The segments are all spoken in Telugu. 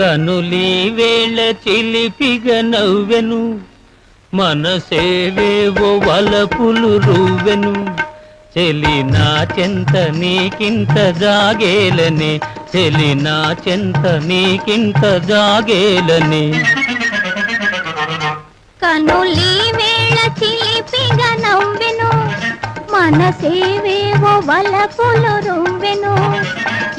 కనులీ వేళ చిలిపిగ నవ్వెను, మనసేవేవో వలపులు రువ్వెను. చెలి నా చెంత నీకింత జాగేలని, చెలి నా చెంత నీకింత జాగేలని. కనులీ వేళ చిలిపిగ నవ్వెను, మనసేవేవో వలపులు రువ్వెను.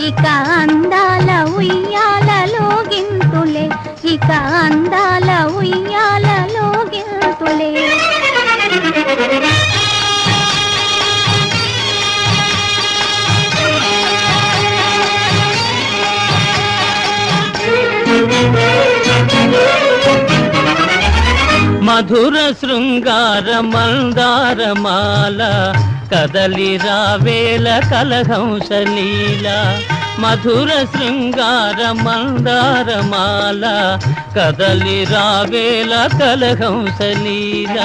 ఇక అందాల ఉయ్యాలలో గింతులే, ఇక అందాల ఉయ్యాలలో గింతులే. మధుర శృంగార మందారమాల కదలి రావేల కలహంసలీల. మధుర శృంగార మందారమాల కదలి రావేల కలహంసలీల.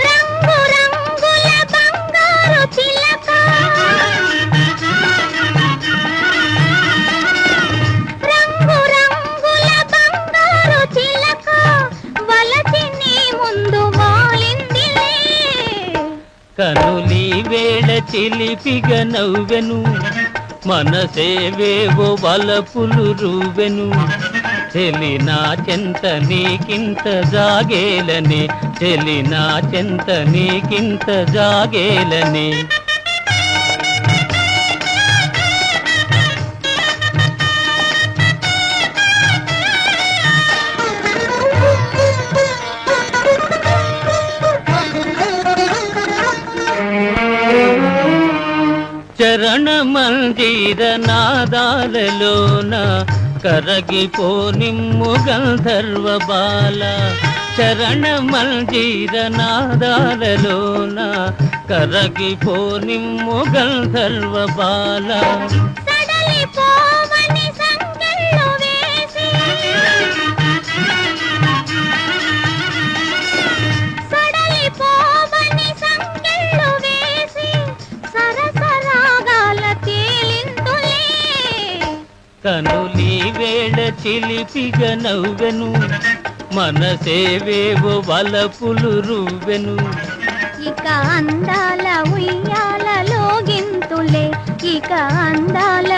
రంగు రంగుల బంగారు చిలక, రంగు రంగుల బంగారు చిలక వలచి నీ ముందు వాలిందిలే. కనులీ వేళ చిలిపిగ నవ్వెను, మనసేవేవో వలపులు రువ్వెను. చెలి నా చెంత నీకింత జాగేలని, చెలి నా చెంత నీకింత జాగేలని. చరణ మందిర నాదాలలోన కరగిపో నిమ్ము గంధర్వ బాల. చరణ మందిర నాదాలలోన కరగిపో నిమ్ము గంధర్వ బాల. సడలిపోవని సంకెళ్ళు వేసి, సడలిపోవని సంకెళ్ళు వేసి సరసరాగాల తేలిందులే. కనులీ వేళ చిలిపిగ నవ్వెను, మనసేవేవో వలపులు రువ్వెను. ఇక అందాల ఉయ్యాలలో గింతులే, ఇక అందాల